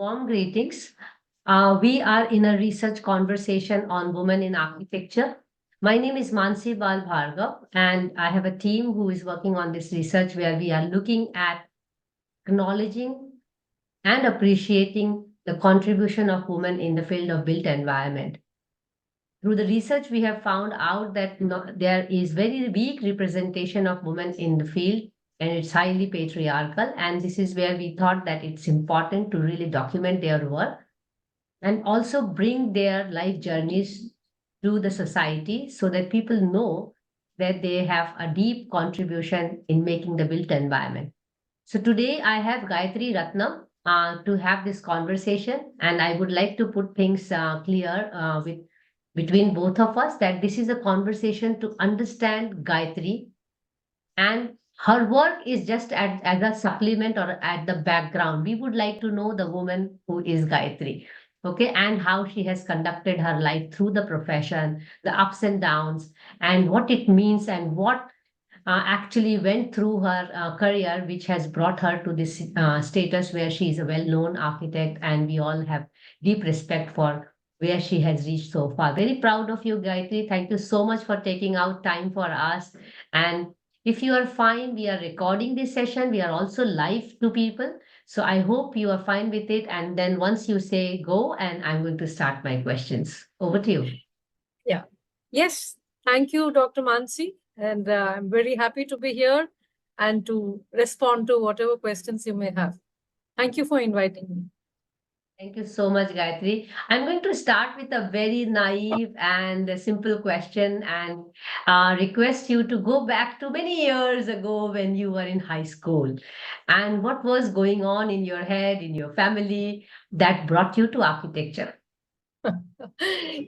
Warm greetings. We are in a research conversation on women in architecture. My name is Mansee Bal Bhargava, and I have a team who is working on this research where we are looking at acknowledging and appreciating the contribution of women in the field of built environment. Through the research, we have found out that there is very weak representation of women in the field, and it's highly patriarchal. And this is where we thought that it's important to really document their work and also bring their life journeys to the society so that people know that they have a deep contribution in making the built environment. So today I have Gayatri Ratnam to have this conversation, and I would like to put things clear with between both of us that this is a conversation to understand Gayatri, and her work is just as a supplement or at the background. We would like to know the woman who is Gayatri, okay, and how she has conducted her life through the profession, the ups and downs, and what it means, and what actually went through her career, which has brought her to this status where she is a well known architect, and we all have deep respect for where she has reached so far. Very proud of you, Gayatri. Thank you so much for taking out time for us. And if you are fine, we are recording this session. We are also live to people. So I hope you are fine with it. And then once you say go, and I'm going to start my questions. Over to you. Yeah. Yes. Thank you, Dr. Mansee. And I'm very happy to be here and to respond to whatever questions you may have. Thank you for inviting me. Thank you so much, Gayatri. I'm going to start with a very naive and a simple question and request you to go back to many years ago when you were in high school. And what was going on in your head, in your family, that brought you to architecture?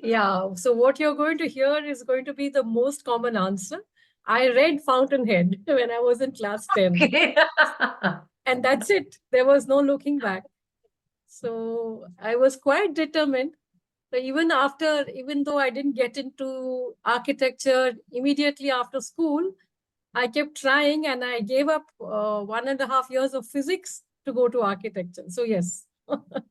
Yeah. So what you're going to hear is going to be the most common answer. I read Fountainhead when I was in class 10. Okay. And that's it. There was no looking back. So I was quite determined. So even though I didn't get into architecture immediately after school, I kept trying and I gave up 1.5 years of physics to go to architecture. So yes.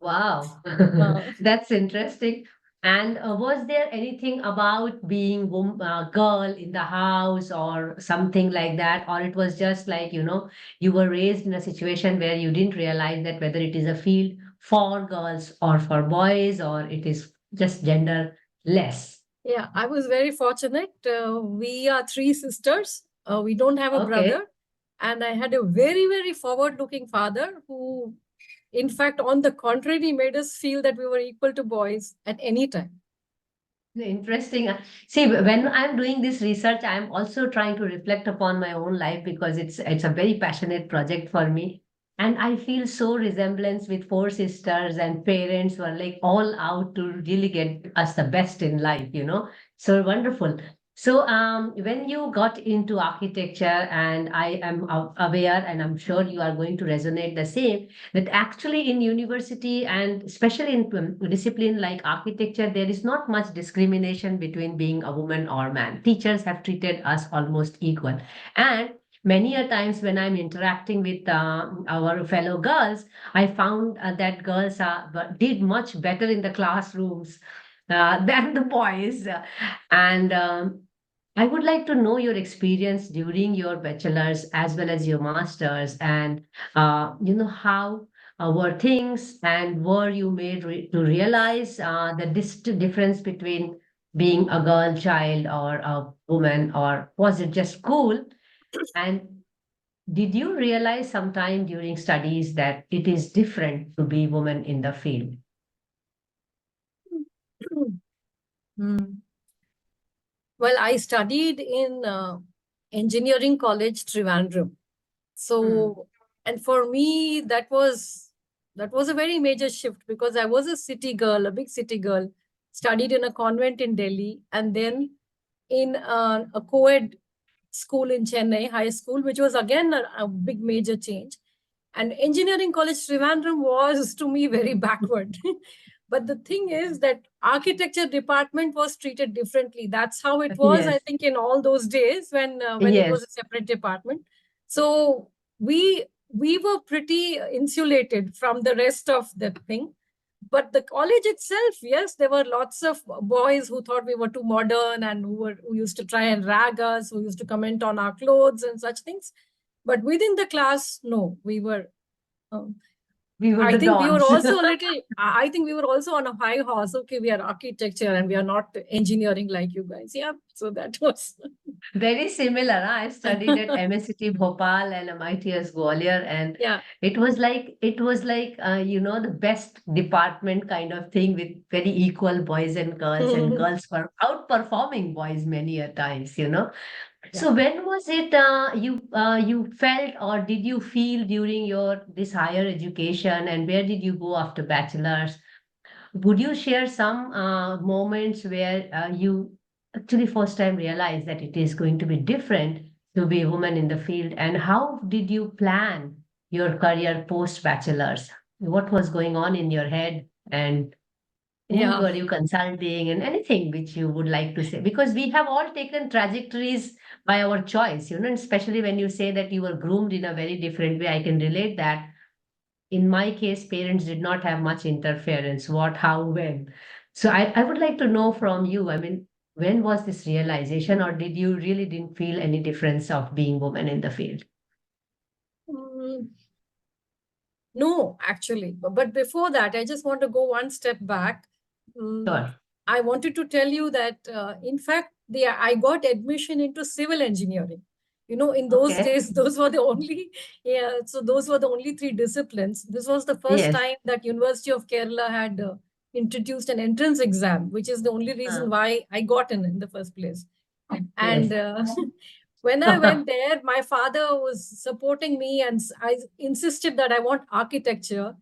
Wow, Uh, that's interesting. And was there anything about being girl in the house or something like that? Or it was just like, you were raised in a situation where you didn't realize that whether it is a field for girls or for boys, or it is just gender less. Yeah, I was very fortunate. We are three sisters. We don't have a Okay. brother. And I had a very, very forward looking father who, in fact, on the contrary, made us feel that we were equal to boys at any time. Interesting. See, when I'm doing this research, I'm also trying to reflect upon my own life because it's a very passionate project for me. And I feel so resemblance with four sisters and parents who are like all out to really get us the best in life. So wonderful. So when you got into architecture, and I am aware, and I'm sure you are going to resonate the same, that actually in university and especially in discipline like architecture, there is not much discrimination between being a woman or man. Teachers have treated us almost equal. And many a times when I'm interacting with our fellow girls, I found that girls did much better in the classrooms than the boys. And I would like to know your experience during your bachelor's as well as your master's, and how were things, and were you made to realize the difference between being a girl child or a woman, or was it just school? And did you realize sometime during studies that it is different to be woman in the field? Hmm. Well, I studied in engineering college, Trivandrum. So, and for me, that was a very major shift because I was a city girl, a big city girl, studied in a convent in Delhi, and then in a co-ed school in Chennai, high school, which was again a big major change. And engineering college Trivandrum was to me very backward. But the thing is that architecture department was treated differently. That's how it was, I Yes. think, in all those days when it was a Yes. separate department. So we we were pretty insulated from the rest of the thing. But the college itself, yes, there were lots of boys who thought we were too modern and who used to try and rag us, who used to comment on our clothes and such things. But within the class, no, we were. Um, We were I the think we were dons. also a little. I think we were also on a high horse. Okay, we are architecture and we are not engineering like you guys. Yeah, so that was. Very similar. Huh? I studied at MSCT Bhopal and MITS Gwalior, and Yeah. it was like the best department kind of thing with very equal boys and girls, and girls were outperforming boys many a times. So Yeah. when was it you felt, or did you feel during your this higher education, and where did you go after bachelor's? Would you share some moments where you actually first time realized that it is going to be different to be a woman in the field? And how did you plan your career post bachelor's? What was going on in your head? And who Yeah. were you consulting, and anything which you would like to say? Because we have all taken trajectories by our choice, and especially when you say that you were groomed in a very different way, I can relate that. In my case, parents did not have much interference. What, how, when? So I would like to know from you, I mean, when was this realization, or did you really didn't feel any difference of being woman in the field? Mm, no, actually. But before that, I just want to go one step back. Mm, Sure. I wanted to tell you that, in fact, I got admission into civil engineering. In those Okay. days, those were the only, yeah, so those were the only three disciplines. This was the first Yes. time that University of Kerala had introduced an entrance exam, which is the only reason why I got in the first place. Yes. And when I went there, my father was supporting me, and I insisted that I want architecture.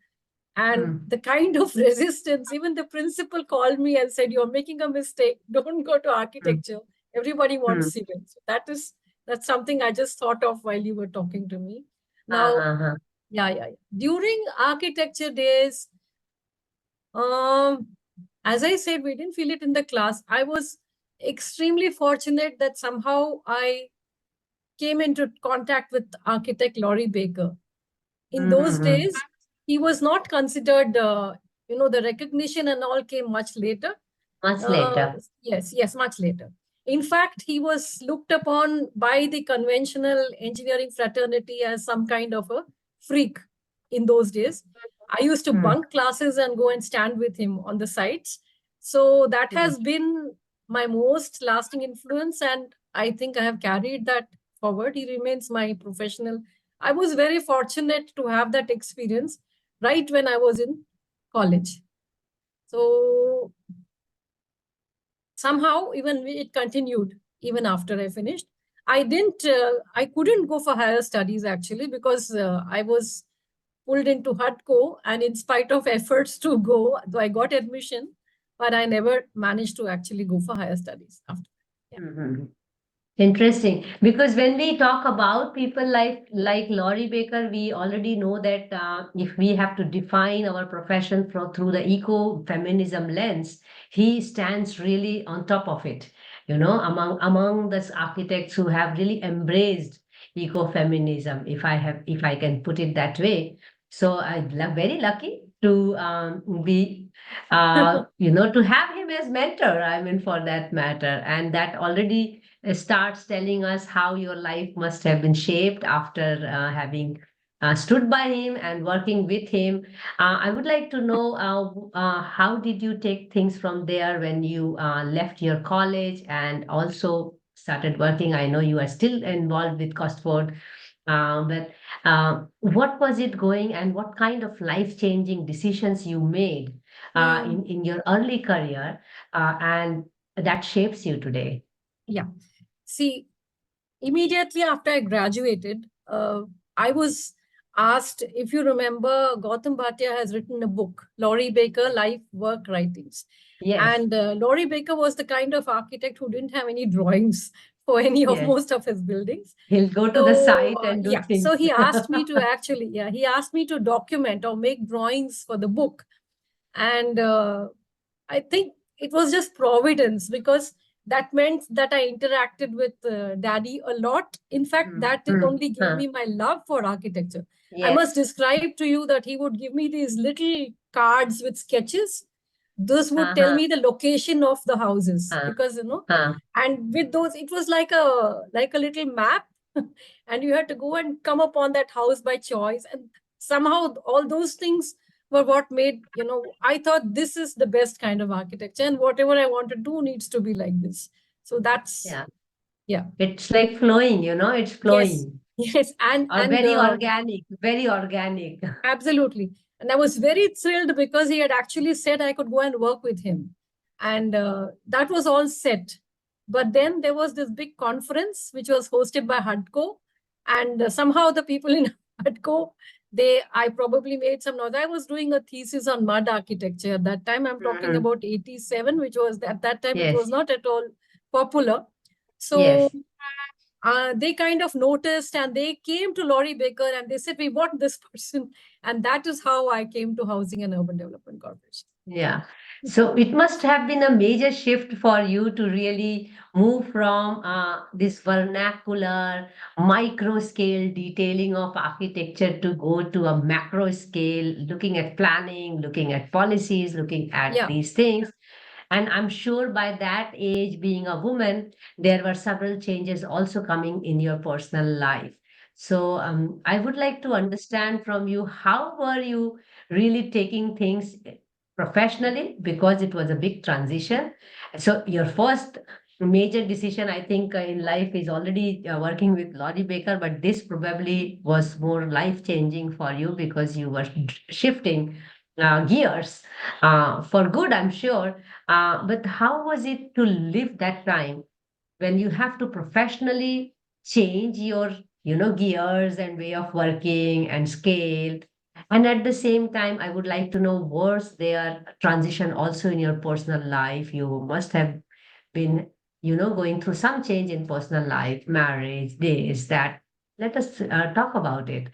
And Mm, the kind of resistance, even the principal called me and said, "You're making a mistake. Don't go to mm, architecture. Everybody wants mm. civil." So that's something I just thought of while you were talking to me. Now, Uh-huh. yeah, yeah, yeah. During architecture days, um, as I said, we didn't feel it in the class. I was extremely fortunate that somehow I came into contact with architect Laurie Baker. In those Mm-hmm. days, he was not considered, the recognition and all came much later. Much Uh, later. yes, yes, much later. In fact, he was looked upon by the conventional engineering fraternity as some kind of a freak in those days. I used to Mm, bunk classes and go and stand with him on the sites. So that mm, has been my most lasting influence. And I think I have carried that forward. He remains my professional. I was very fortunate to have that experience right when I was in college. So somehow even it continued even after I finished. I couldn't go for higher studies actually because I was pulled into HUDCO, and in spite of efforts to go, though I got admission, but I never managed to actually go for higher studies after. Yeah. mhm. Interesting, because when we talk about people like Laurie Baker, we already know that if we have to define our profession through the eco-feminism lens, he stands really on top of it. Among the architects who have really embraced eco-feminism, if I can put it that way. So I'm very lucky to be to have him as mentor. I mean, for that matter, and that already starts telling us how your life must have been shaped after having stood by him and working with him. I would like to know how did you take things from there when you left your college and also started working? I know you are still involved with Costford, but what was it going, and what kind of life-changing decisions you made Hmm. in your early career, and that shapes you today? Yeah. See, immediately after I graduated, I was asked, if you remember, Gautam Bhatia has written a book, Laurie Baker, Life Work Writings. Yes, And Laurie Baker was the kind of architect who didn't have any drawings for any of yes. most of his buildings. He'll go to the So site and do yeah, so things. he asked me to actually, yeah, he asked me to document or make drawings for the book. And I think it was just providence because that meant that I interacted with daddy a lot. In fact, that only gave me my love for architecture. I must describe to you that he would give me these little cards with sketches. Those would tell me the location of the houses, because and with those it was like a little map, and you had to go and come upon that house by choice, and somehow all those things were what made, I thought this is the best kind of architecture, and whatever I want to do needs to be like this. So that's yeah. It's like flowing, it's flowing. Yes, and very organic, very organic. Absolutely. And I was very thrilled because he had actually said I could go and work with him. And that was all set. But then there was this big conference which was hosted by HUDCO. And somehow the people in HUDCO, I probably made some noise. I was doing a thesis on mud architecture. At that time, I'm talking about 87, which was at that time, it was not at all popular. So they kind of noticed, and they came to Laurie Baker and they said, we want this person. And that is how I came to Housing and Urban Development Corporation. Yeah. So it must have been a major shift for you to really move from this vernacular micro scale detailing of architecture to go to a macro scale, looking at planning, looking at policies, looking at these things. And I'm sure by that age, being a woman, there were several changes also coming in your personal life. So I would like to understand from you, how were you really taking things professionally, because it was a big transition. So your first major decision, I think, in life is already working with Laurie Baker, but this probably was more life changing for you because you were shifting gears for good, I'm sure. But how was it to live that time when you have to professionally change your, gears and way of working and scale? And at the same time, I would like to know, was there transition also in your personal life? You must have been, going through some change in personal life, marriage, this, that. Let us talk about it.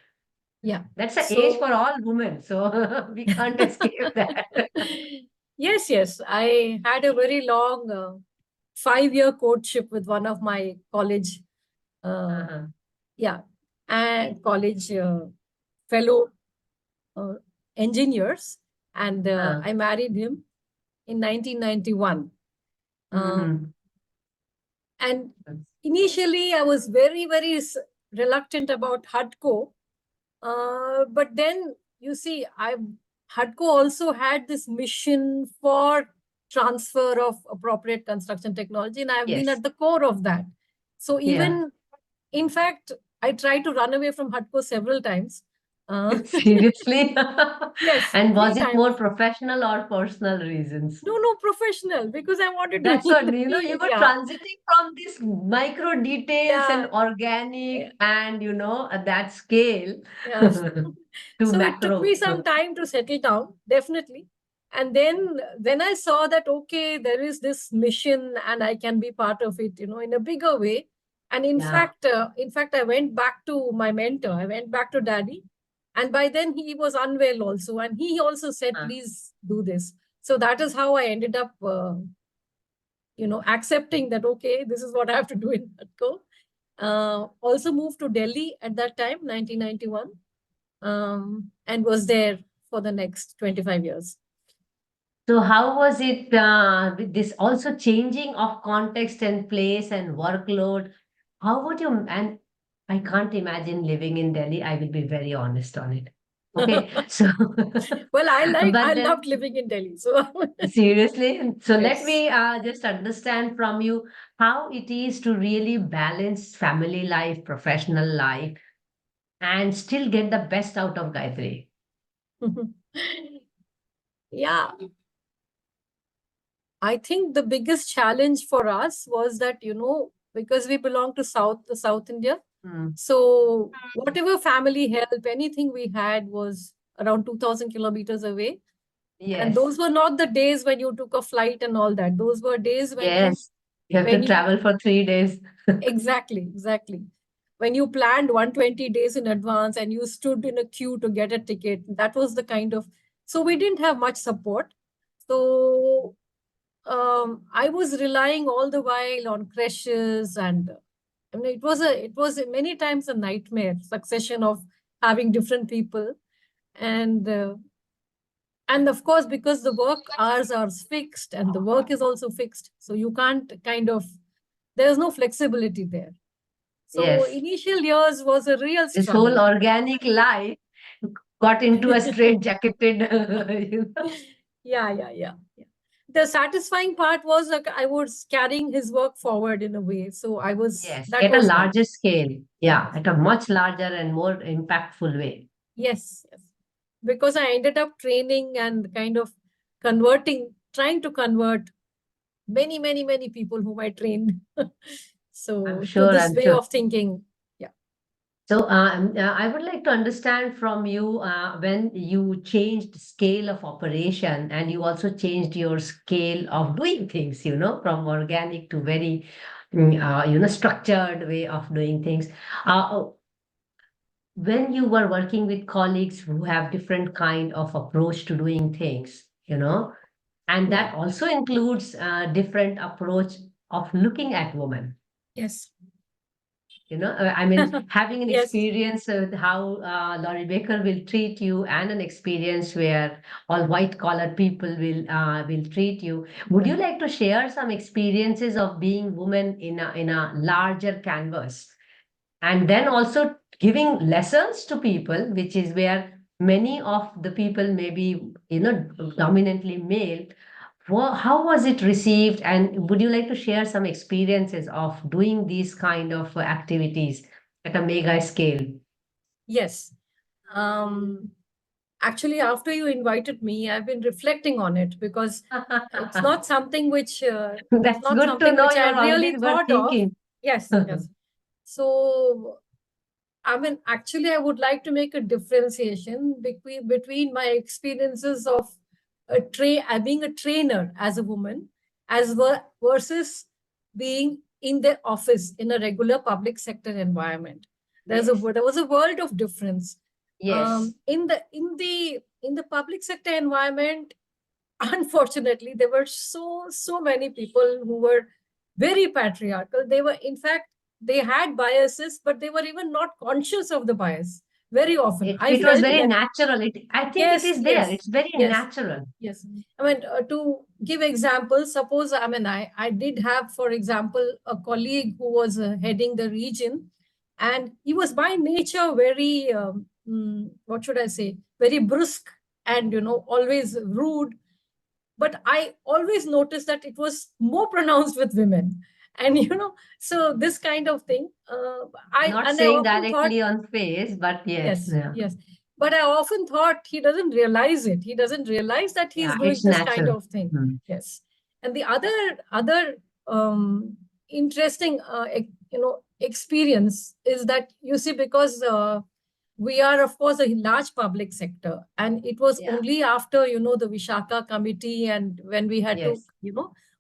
Yeah. That's an age for all women, so we can't escape that. Yes. I had a very long 5-year courtship with one of my college, and college fellow engineers, and I married him in 1991. And initially, I was very, very reluctant about HUDCO. But then, you see, HUDCO also had this mission for transfer of appropriate construction technology, and I've been at the core of that. So even, in fact, I tried to run away from HUDCO several times. Seriously? Yes. And was it more professional or personal reasons? No, professional, because I wanted to. That's what, you were transiting from these micro details and organic and, that scale to So macro. it took me some time to settle down, definitely. And then when I saw that, okay, there is this mission and I can be part of it, in a bigger way. And in fact, I went back to my mentor. I went back to daddy. And by then he was unwell also. And he also said, please do this. So that is how I ended up, accepting that, okay, this is what I have to do in HUDCO. Also moved to Delhi at that time, 1991, and was there for the next 25 years. So how was it with this also changing of context and place and workload? How would you, and I can't imagine living in Delhi. I will be very honest on it. Okay. So well, I loved living in Delhi. So seriously. So let me just understand from you how it is to really balance family life, professional life, and still get the best out of Gayatri. Yeah. I think the biggest challenge for us was that, because we belong to South India. So whatever family help, anything we had was around 2,000 kilometers away. Yes. And those were not the days when you took a flight and all that. Those were days when you have to travel for 3 days. Exactly. When you planned 120 days in advance and you stood in a queue to get a ticket, that was the kind of, so we didn't have much support. So I was relying all the while on crashes, and I mean, it was many times a nightmare succession of having different people, and uh, and of course, because the work hours are fixed and the work is also fixed, so you can't kind of, there's no flexibility there. So Yes. initial years was a real This whole struggle. organic life got into a straight-jacketed, Yeah. The satisfying part was like I was carrying his work forward in a way. So Yes, that at a was larger nice. scale. Yeah, Yes. at a much larger and more impactful way. Yes. Because I ended up training and kind of trying to convert many people whom I trained. I'm So to sure, this I'm way sure. of thinking. Yeah. So, I would like to understand from you when you changed scale of operation and you also changed your scale of doing things, from organic to very, structured way of doing things. When you were working with colleagues who have different kind of approach to doing things, and Yeah. that also includes different approach of looking at women. Yes. I mean, having an Yes. experience with how Laurie Baker will treat you, and an experience where all white collar people will treat you. Would Yeah. you like to share some experiences of being woman in a larger canvas, and then also giving lessons to people, which is where many of the people may be dominantly male. How was it received, and would you like to share some experiences of doing these kind of activities at a mega scale? Yes. Um, Actually, after you invited me, I've been reflecting on it because it's That's not good to something know which I you're really already were thought of. thinking. Yes. So, I mean, actually, I would like to make a differentiation between my experiences of being a trainer as a woman, versus being in the office in a regular public sector environment. Yes, There was a world of difference. yes. In the public sector environment, unfortunately, there were so many people who were very patriarchal. They were, in fact, they had biases, but they were even not conscious of the bias. Very often I It was felt very that. natural. I think it Yes, is there. yes, It's very yes, natural. yes. I mean, to give examples, suppose, I mean, I did have, for example, a colleague who was heading the region, and he was by nature very, what should I say, very brusque, and, always rude. But I always noticed that it was more pronounced with women. And, so this kind of thing, Not I saying often thought. directly on face, but yes, Yes, yeah, yes. But I often thought he doesn't realize it. He doesn't realize that he's yeah, doing it's this kind natural. of thing. Hmm. Yes. And the other interesting experience is that, you see, because we are, of course, a large public sector, and it was Yeah, only after, the Vishaka committee, and when we had to, yes,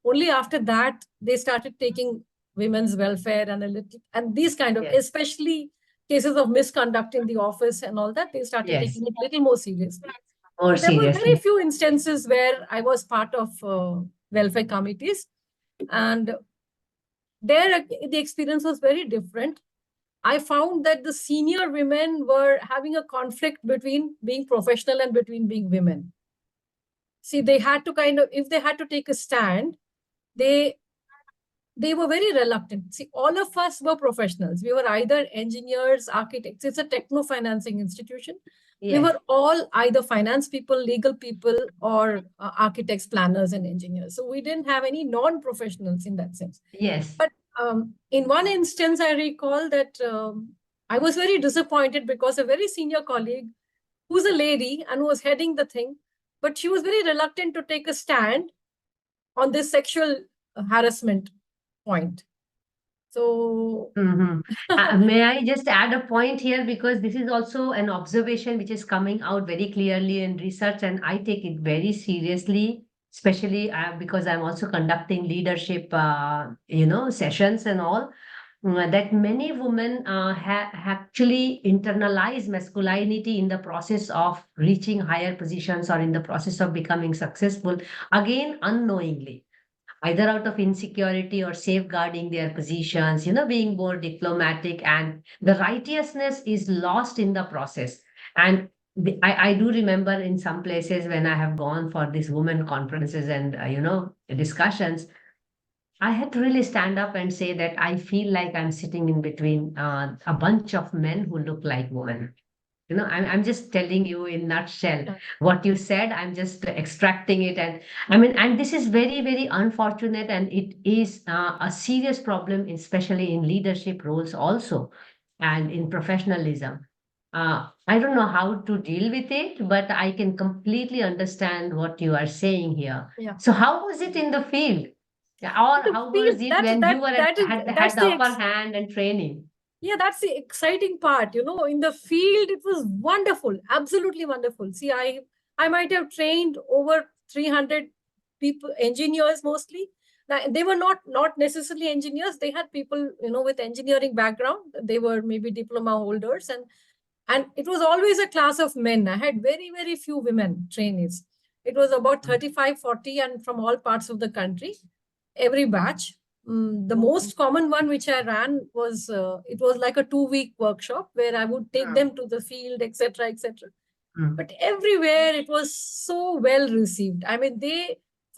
only after that they started taking women's welfare and a little, and these kind of, yes, especially cases of misconduct in the office and all that, they started yes. taking it a little more seriously. More So there were very seriously. few instances where I was part of welfare committees, and there the experience was very different. I found that the senior women were having a conflict between being professional and between being women. See, they had to kind of, if they had to take a stand, they they were very reluctant. See, all of us were professionals. We were either engineers, architects. It's a techno financing institution. We Yes, were all either finance people, legal people, or architects, planners, and engineers. So we didn't have any non professionals in that sense. yes. But in one instance, I recall that I was very disappointed because a very senior colleague, who's a lady and was heading the thing, but she was very reluctant to take a stand on this sexual harassment point. So, Mhm. May I just add a point here, because this is also an observation which is coming out very clearly in research, and I take it very seriously, especially because I'm also conducting leadership, sessions and all. That many women actually internalize masculinity in the process of reaching higher positions or in the process of becoming successful, again unknowingly. either out of insecurity or safeguarding their positions, being more diplomatic, and the righteousness is lost in the process. And I do remember in some places when I have gone for these women conferences and, discussions, I had to really stand up and say that I feel like I'm sitting in between a bunch of men who look like women. I'm just telling you in nutshell Yeah. what you said. I'm just extracting it. And I mean, and this is very, very unfortunate. And it is a serious problem, especially in leadership roles also, and in professionalism. I don't know how to deal with it, but I can completely understand what you are saying here. Yeah. So how was it in the field? Yeah, or The how was field, it when you were that's had the the upper hand and training? yeah, that's the exciting part. In the field, it was wonderful, absolutely wonderful. See, I might have trained over 300 people, engineers mostly. Now, they were not necessarily engineers. They had people, with engineering background. They were maybe diploma holders, and it was always a class of men. I had very, very few women trainees. It was about 35, 40, and from all parts of the country, every batch. The most common one which I ran was it was like a 2-week workshop where I would take them to the field, etc., etc. Mm. But everywhere it was so well received. I mean,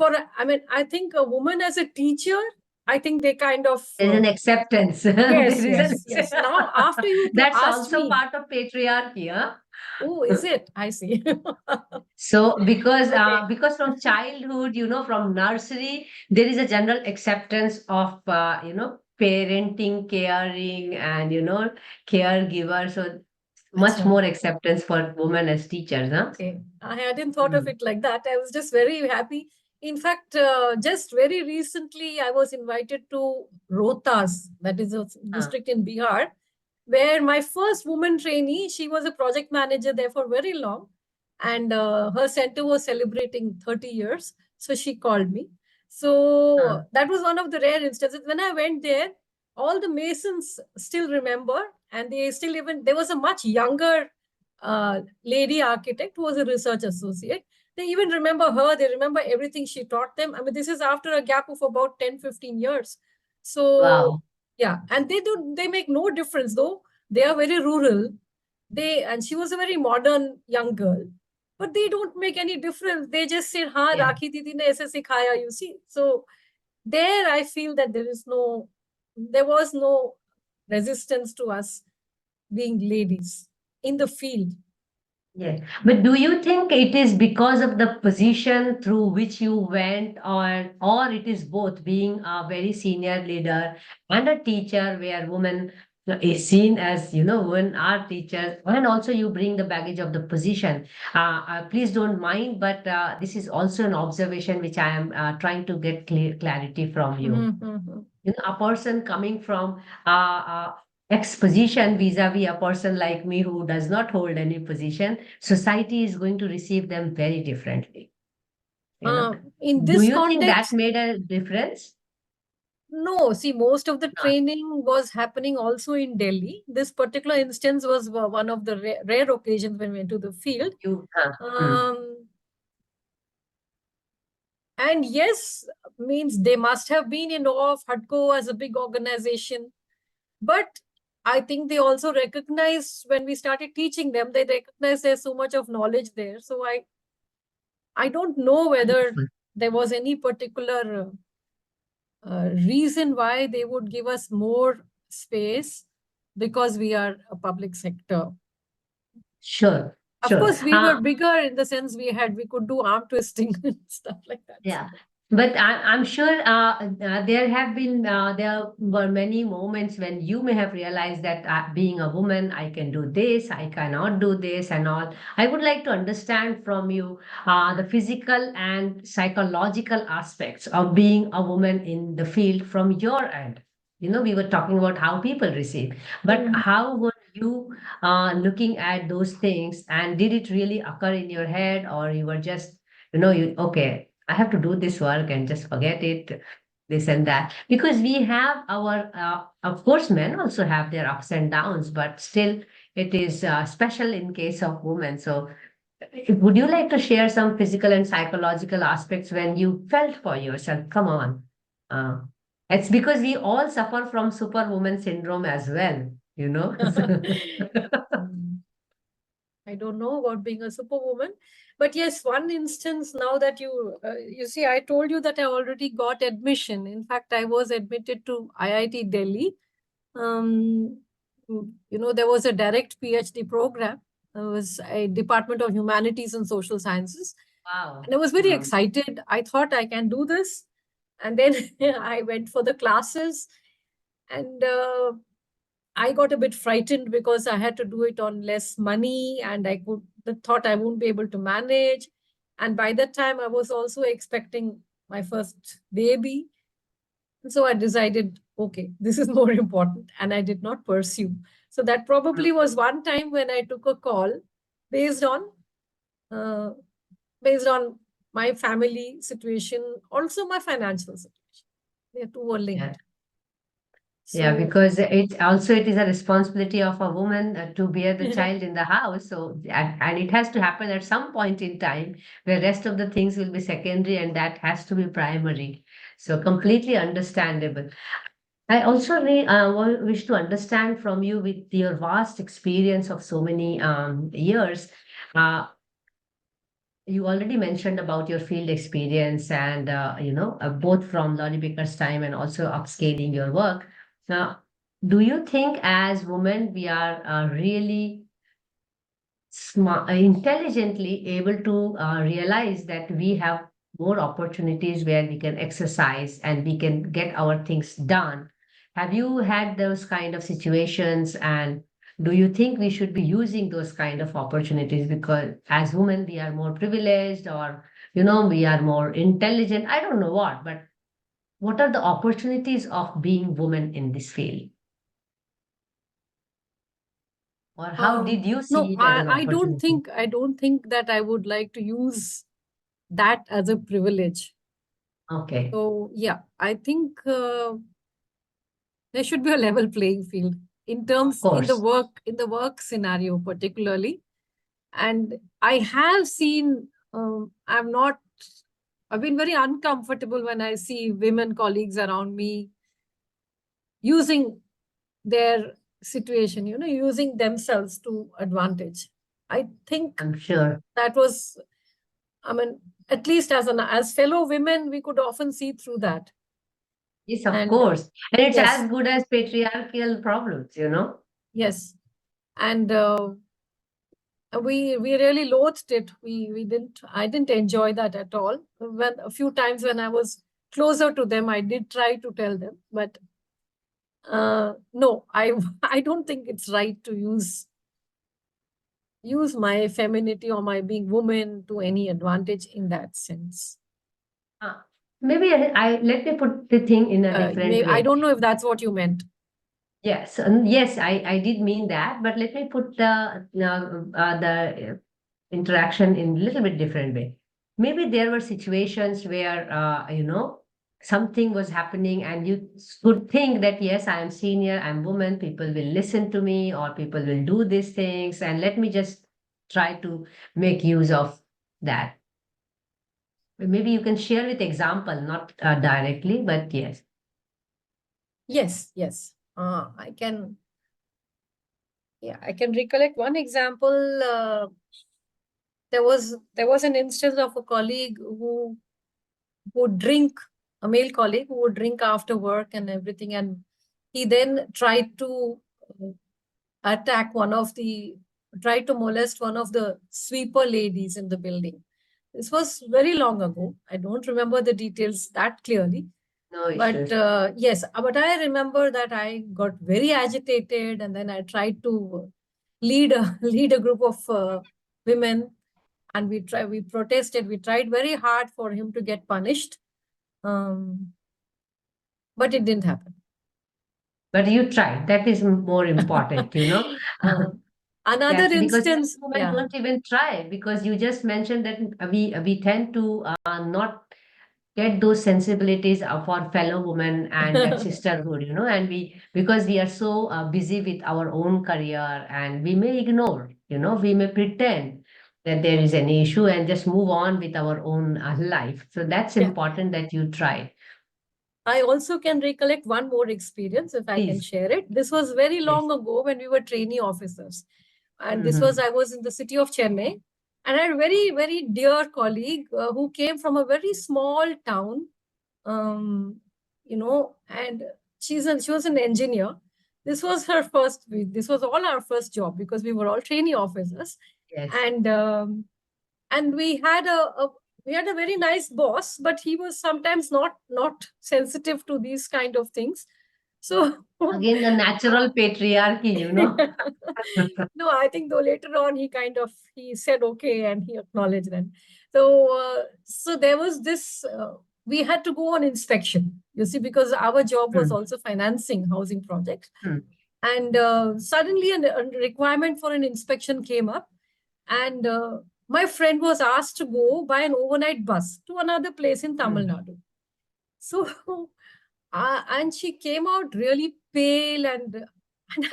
I think a woman as a teacher, I think they kind of There's an acceptance. There yes, is an yes, yes. Now, after you That's asked also me, part of patriarchy, huh? oh, is it? I see. So Okay. because from childhood, from nursery, there is a general acceptance of parenting, caring, and caregiver. So much Acha. more acceptance for women as teachers, huh? Okay. I hadn't thought of Mm. it like that. I was just very happy. In fact, just very recently, I was invited to Rohtas, that is a Ah, district in Bihar, where my first woman trainee, she was a project manager there for very long. And her center was celebrating 30 years. So she called me. So ah. that was one of the rare instances. When I went there, all the masons still remember, and they still even, there was a much younger lady architect who was a research associate. They even remember her. They remember everything she taught them. I mean, this is after a gap of about 10, 15 years. So, Wow. yeah. And they make no difference though. They are very rural. And she was a very modern young girl, but they don't make any difference. They just say, "Ha, Yeah. Rakhi Didi ne aise sikhaya," you see. So there I feel that there was no resistance to us being ladies in the field. Yes. But do you think it is because of the position through which you went, or it is both, being a very senior leader and a teacher where women is seen as, women are teachers, and also you bring the baggage of the position. Please don't mind, but this is also an observation which I am trying to get clarity from you. Mhm. A person coming from X position vis-a-vis a person like me who does not hold any position, society is going to receive them very differently. You know, In do this you think that context, made a difference? no. See, most of the No. training was happening also in Delhi. This particular instance was one of the rare occasions when we went to the field. Hmm. Um, and yes, means they must have been in awe of HUDCO as a big organization. But I think they also recognized when we started teaching them, they recognized there's so much of knowledge there. So I don't know whether Wonderful. there was any particular reason why they would give us more space because we are a public sector. Sure, Of sure. course, we were bigger in the sense we could do arm twisting and stuff like that. So, Yeah, but I'm sure there were many moments when you may have realized that being a woman, I can do this, I cannot do this, and all. I would like to understand from you the physical and psychological aspects of being a woman in the field from your end. We were talking about how people receive, but Mhm. how were you looking at those things, and did it really occur in your head, or you were just okay, I have to do this work and just forget it, this and that. Because we have of course, men also have their ups and downs, but still, it is special in case of women. So, would you like to share some physical and psychological aspects when you felt for yourself? Come on. Uh, it's because we all suffer from superwoman syndrome as well, you know. Mm. I don't know about being a superwoman, but yes, one instance now that you see, I told you that I already got admission. In fact, I was admitted to IIT Delhi. Um, there was a direct PhD program. There was a Department of Humanities and Social Sciences, Wow. and I was very excited. I thought I can do this, and then I went for the classes, and I got a bit frightened because I had to do it on less money and thought I won't be able to manage. And by that time, I was also expecting my first baby. And so I decided, okay, this is more important. And I did not pursue. So that probably was one time when I took a call based on uh, based on my family situation, also my financial situation. The two were Yeah. linked. Yeah, So because it is a responsibility of a woman to bear the child in the house. So and it has to happen at some point in time where rest of the things will be secondary and that has to be primary. So completely understandable. I also wish to understand from you with your vast experience of so many years. Uh, you already mentioned about your field experience and both from Lorry Baker's time and also upscaling your work. Now, do you think as women we are really smart, intelligently able to realize that we have more opportunities where we can exercise and we can get our things done? Have you had those kind of situations, and do you think we should be using those kind of opportunities because as women we are more privileged, or we are more intelligent? I don't know what are the opportunities of being women in this field, or how did you no, see it as an opportunity? I don't think that I would like to use that as a privilege. Okay, So yeah, I think there should be a level playing field of course. in the work scenario particularly. And I have seen, I've been very uncomfortable when I see women colleagues around me using their situation, using themselves to advantage. I think I'm sure. that was, I mean, at least as fellow women, we could often see through that. Yes, of And course. And it's yes, as good as patriarchal problems. yes. And we really loathed it. I didn't enjoy that at all. When a few times when I was closer to them, I did try to tell them, but no, I I don't think it's right to use my femininity or my being woman to any advantage in that sense. Uh, Maybe let me put the thing in a different I way. don't know if that's what you meant. Yes, yes, I did mean that, but let me put the interaction in a little bit different way. Maybe there were situations where something was happening, and you could think that yes, I am senior, I'm woman, people will listen to me, or people will do these things, and let me just try to make use of that. Maybe you can share with example, not directly, but yes. Yes, yes. I can. Yeah, I can recollect one example. There was an instance of a colleague who would drink, a male colleague who would drink after work and everything, and he then uh, attack one of the tried to molest one of the sweeper ladies in the building. This was very long ago. I don't remember the details that clearly. No But issues. yes, but I remember that I got very agitated, and then I tried to lead a group of women, and we protested. We tried very hard for him to get punished, um, but it didn't happen. But you tried. That is more important. uh, Another Yes, because many instance, women yeah. don't even try, because you just mentioned that we tend to not get those sensibilities of our fellow women and that sisterhood, and because we are so busy with our own career, and we may ignore, we may pretend that there is an issue and just move on with our own life. So that's Yeah. important that you try. I also can recollect one more experience if I can Please. share it. This was very Yes. long ago when we were trainee officers. And this was, Mhm. I was in the city of Chennai. And I had a very, very dear colleague who came from a very small town, and she was an engineer. This was her first, this was all our first job because we were all trainee officers. Yes. And we had a very nice boss, but he was sometimes not sensitive to these kind of things. So Again, the natural patriarchy, no, I think though later on he said okay and he acknowledged that. So there was this. We had to go on inspection. You see, because our job was Mm, also financing housing projects, mm, and suddenly a requirement for an inspection came up, and my friend was asked to go by an overnight bus to another place in Tamil mm. Nadu. So, and she came out really pale, and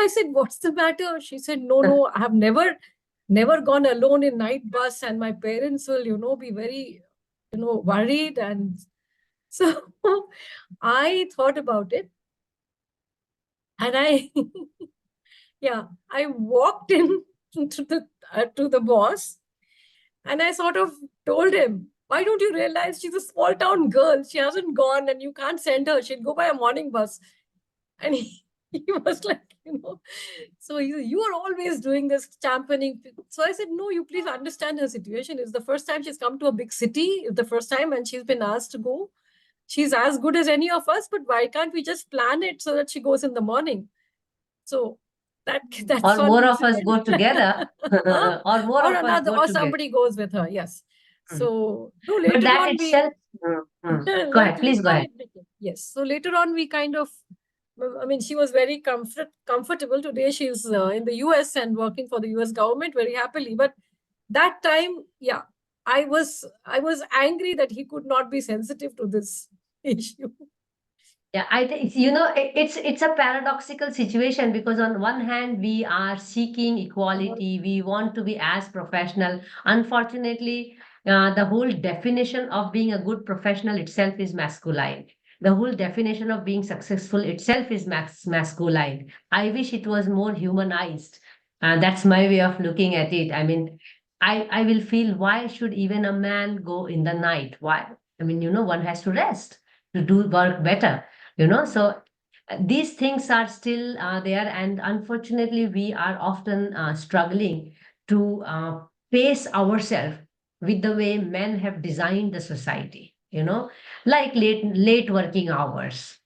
I said, "What's the matter?" She said, "No, no, I have never gone alone in night bus, and my parents will, be very, worried." And so I thought about it, and yeah, I walked in to the boss, and I sort of told him, "Why don't you realize she's a small town girl? She hasn't gone, and you can't send her. She'll go by a morning bus." And he was like, so you are always doing this championing. So I said, no, you please understand her situation. It's the first time she's come to a big city. It's the first time, and she's been asked to go. She's as good as any of us, but why can't we just plan it so that she goes in the morning? So that's Or one more of us incident. go together. Huh? Or more Or of us another, go or together. somebody goes with her. Yes. Mm. So no, But later that on we itself, go ahead, later please go on ahead. it became, yes. So later on we kind of, I mean, she was very comfortable. Today she's in the US and working for the US government very happily. But that time, yeah, I was angry that he could not be sensitive to this issue. Yeah, I think it's a paradoxical situation because on one hand we are seeking equality, we want to be as professional. Unfortunately, the whole definition of being a good professional itself is masculine. The whole definition of being successful itself is masculine. I wish it was more humanized. That's my way of looking at it. I mean, I will feel why should even a man go in the night? Why? I mean, one has to rest to do work better, so these things are still there, and unfortunately we are often struggling to pace ourselves with the way men have designed the society, like late working hours,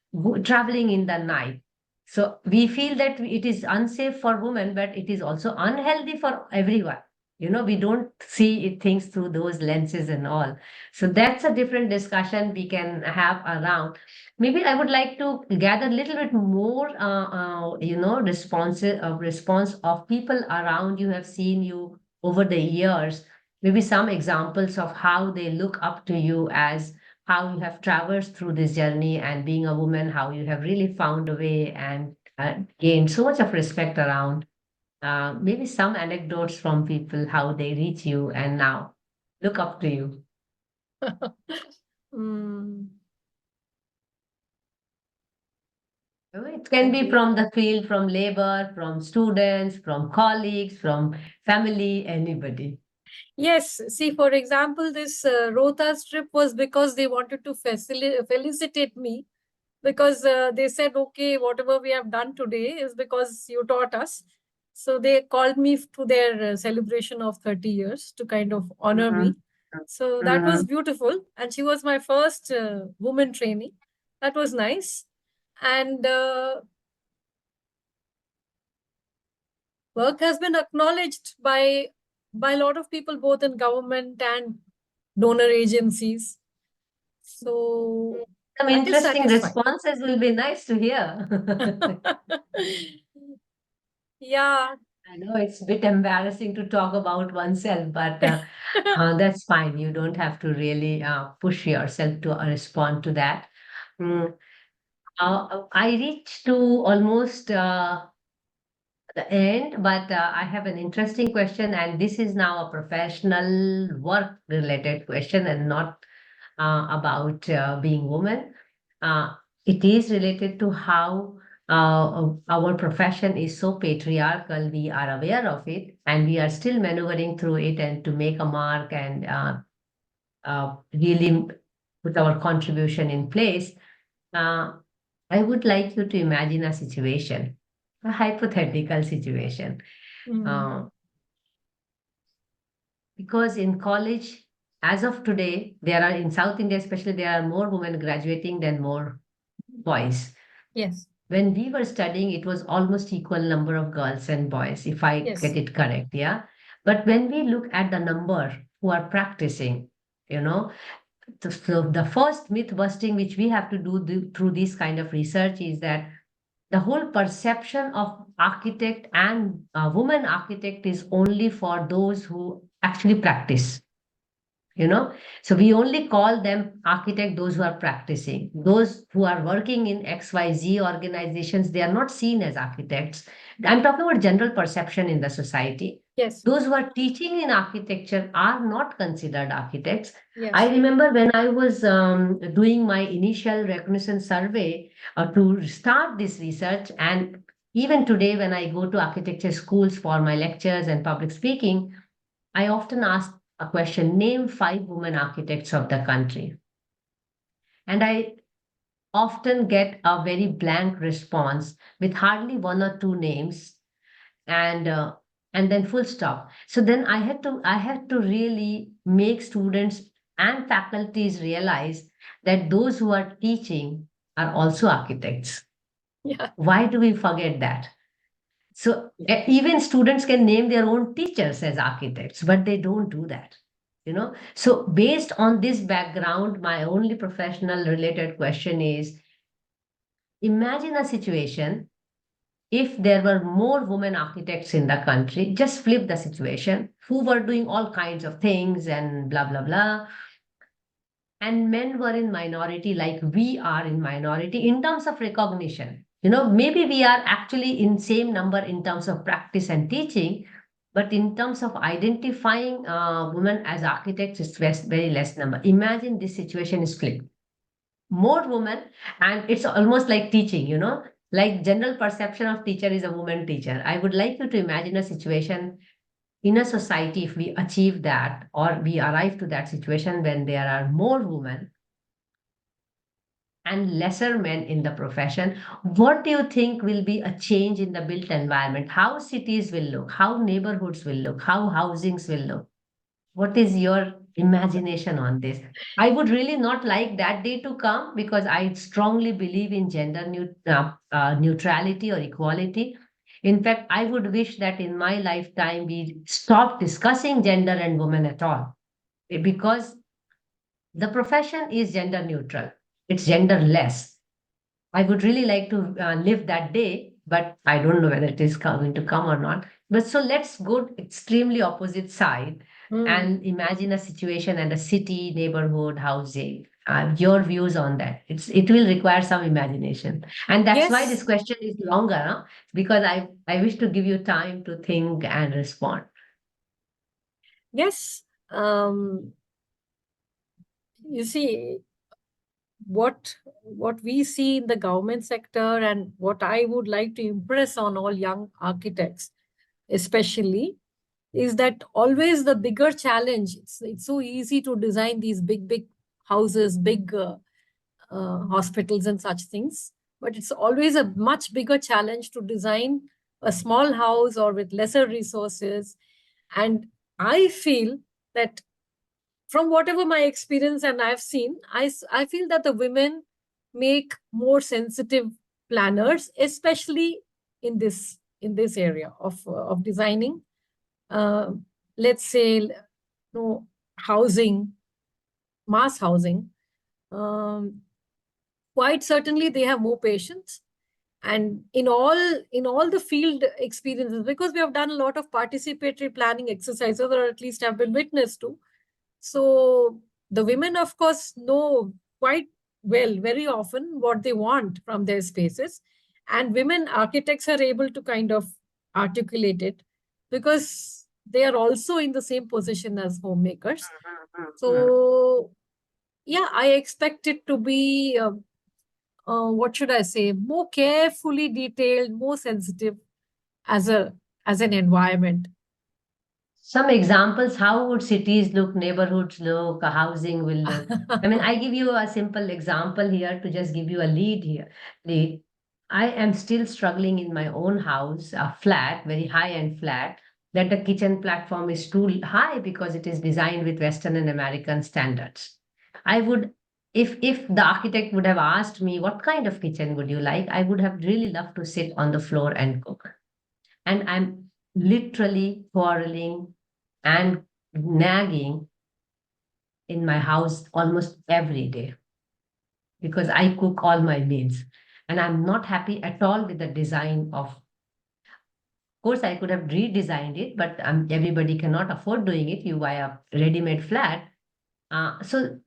traveling in the night. So we feel that it is unsafe for women, but it is also unhealthy for everyone. We don't see things through those lenses and all. So that's a different discussion we can have around. Maybe I would like to gather a little bit more, response of people around you have seen you over the years. Maybe some examples of how they look up to you, as how you have traversed through this journey, and being a woman, how you have really found a way and gained so much of respect around. Maybe some anecdotes from people, how they reach you and now look up to you. Mm, It can be okay. from the field, from labor, from students, from colleagues, from family, anybody. Yes, see, for example, this Rohtas trip was because they wanted to felicitate me, because they said, okay, whatever we have done today is because you taught us. So they called me to their celebration of 30 years to kind of honor Mhm, me. So that was mhm. beautiful. And she was my first woman trainee. That was nice. And work has been acknowledged by a lot of people, both in government and donor agencies. So Some that is interesting satisfying. responses will be nice to hear. Yeah. I know it's a bit embarrassing to talk about oneself, but that's fine. You don't have to really push yourself to respond to that. Mm, I reached to almost the end, but I have an interesting question, and this is now a professional work related question and not about being woman. Uh, It is related to how our profession is so patriarchal. We are aware of it, and we are still maneuvering through it and to make a mark and really put our contribution in place. Uh, I would like you to imagine a situation, a hypothetical situation. Uh, because in college, as of today, there are in South India, especially, there are more women graduating than more boys. Yes. When we were studying, it was almost equal number of girls and boys, if I Yes. get it correct. Yeah. But when we look at the number who are practicing, you know, so the first myth busting which we have to do through this kind of research is that the whole perception of architect and woman architect is only for those who actually practice, you know. So we only call them architect those who are practicing. Those who are working in XYZ organizations, they are not seen as architects. I'm talking about general perception in the society. Yes. Those who are teaching in architecture are not considered architects. Yes. I remember when I was doing my initial recognition survey to start this research, and even today when I go to architecture schools for my lectures and public speaking, I often ask a question: name 5 women architects of the country. And I often get a very blank response with hardly 1 or 2 names, and and then full stop. So then I had to really make students and faculties realize that those who are teaching are also architects. Yeah. Why do we forget that? So even students can name their own teachers as architects, but they don't do that. So based on this background, my only professional related question is: imagine a situation if there were more women architects in the country, just flip the situation, who were doing all kinds of things and blah, blah, blah. And men were in minority, like we are in minority in terms of recognition. Maybe we are actually in same number in terms of practice and teaching, but in terms of identifying women as architects, it's very less number. Imagine this situation is flipped. More women, and it's almost like teaching, like general perception of teacher is a woman teacher. I would like you to imagine a situation in a society, if we achieve that or we arrive to that situation when there are more women and lesser men in the profession. What do you think will be a change in the built environment? How cities will look, how neighborhoods will look, how housings will look? What is your imagination on this? I would really not like that day to come, because I strongly believe in gender neutrality or equality. In fact, I would wish that in my lifetime we stop discussing gender and women at all, because the profession is gender neutral, it's genderless. I would really like to live that day, but I don't know whether it is going to come or not. But so let's go extremely opposite side and imagine a situation and a city, neighborhood, housing. Your views on that. It will require some imagination, and that's why this Yes. question is longer, huh? Because I wish to give you time to think and respond. Yes. You see, what we see in the government sector, and what I would like to impress on all young architects especially, is that always the bigger challenge. It's so easy to design these big houses, big hospitals and such things, but it's always a much bigger challenge to design a small house or with lesser resources. And I feel that, from whatever my experience and I've seen, I feel that the women make more sensitive planners, especially in this area of designing. Uh, let's say, housing, mass housing. Um, Quite certainly, they have more patience, and in all the field experiences, because we have done a lot of participatory planning exercises, or at least have been witness to. So the women, of course, know quite well, very often, what they want from their spaces. And women architects are able to kind of articulate it, because they are also in the same position as homemakers. So, yeah, I expect it to be what should I say, more carefully detailed, more sensitive as an environment. Some examples, how would cities look, neighborhoods look, housing will look? I mean, I give you a simple example here to just give you a lead here. Lead. I am still struggling in my own house, a flat, very high-end flat, that the kitchen platform is too high because it is designed with Western and American standards. I would, if the architect would have asked me, what kind of kitchen would you like? I would have really loved to sit on the floor and cook. And I'm literally quarreling and nagging in my house almost every day because I cook all my meals and I'm not happy at all with the design of course I could have redesigned it, but everybody cannot afford doing it. You buy a ready-made flat. So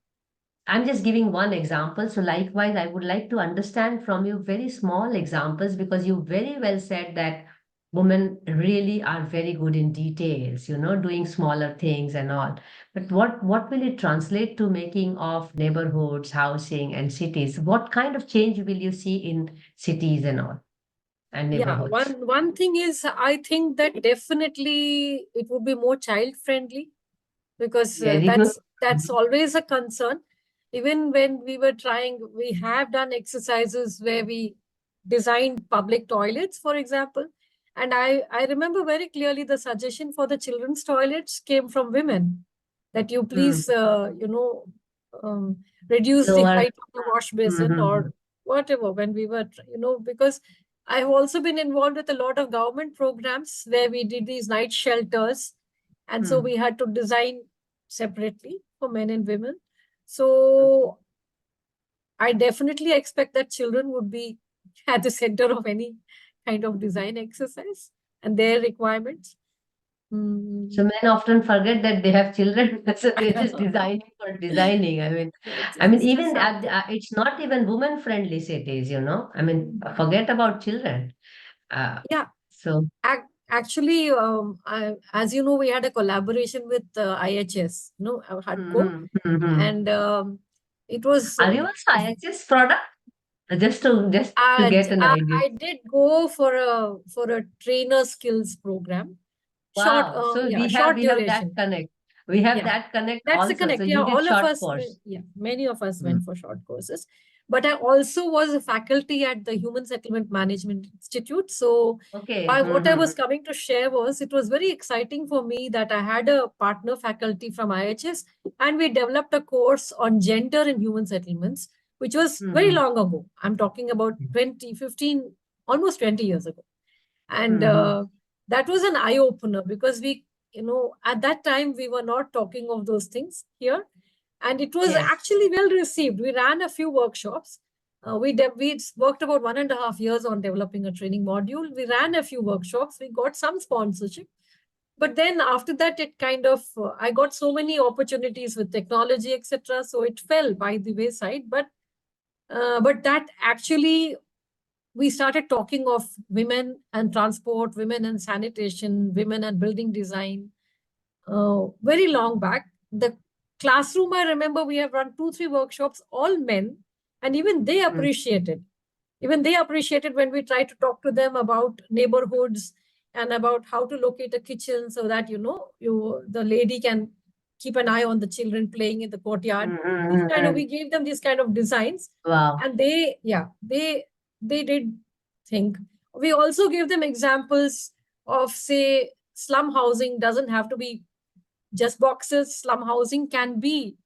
I'm just giving one example. So likewise, I would like to understand from you very small examples because you very well said that women really are very good in details, doing smaller things and all. But what will it translate to making of neighborhoods, housing, and cities? What kind of change will you see in cities and all and Yeah, neighborhoods? one thing is, I think that definitely it would be more child friendly, because Very good. that's always a concern. Even when we were trying, we have done exercises where we designed public toilets, for example. And I remember very clearly the suggestion for the children's toilets came from women, that you Mm. please, um, reduce the Lower. height of the wash basin Mhm. or whatever. When we were, because I have also been involved with a lot of government programs where we did these night shelters, and so Mm. we had to design separately for men and women. So I definitely expect that children would be at the center of any kind of design exercise and their requirements. So Mm. men often forget that they have children, so they're just designing for designing. I mean, It's even something. it's not even women-friendly cities. I mean, forget about children. Uh, Yeah, so, actually, as you know, we had a collaboration with IHS, HUDCO, mhm, mhm. and it was Are you also IHS product? Just to get an idea. I did go for a trainer skills program. Short, Wow. So yeah, we short have that duration. connect. We have Yeah, that connect that's the also. So connect. Yeah, you did all of short us, course. yeah, many of us Mm. went for short courses. But I also was a faculty at the Human Settlement Management Institute. So Okay. what I Mm-hmm. was coming to share was, it was very exciting for me that I had a partner faculty from IHS, and we developed a course on gender in human settlements, which was very Mm-hmm. long ago. I'm talking about 2015, almost 20 years ago. And Mm-hmm. that was an eye opener, because at that time, we were not talking of those things here. And it was Yes. actually well received. We ran a few workshops. We worked about 1.5 years on developing a training module. We ran a few workshops. We got some sponsorship. But then after that, it kind of, I got so many opportunities with technology, etc. So it fell by the wayside. But that actually, we started talking of women and transport, women and sanitation, women and building design, very long back. The classroom, I remember we have run 2, 3 workshops, all men, and even they Mm. appreciated. Even they appreciated when we tried to talk to them about neighborhoods and about how to locate a kitchen, so that the lady can keep an eye on the children playing in the courtyard. We Mm-hmm. gave them these kind of designs, Wow. and they did think. We also gave them examples of, say, slum housing doesn't have to be just boxes. Slum housing can be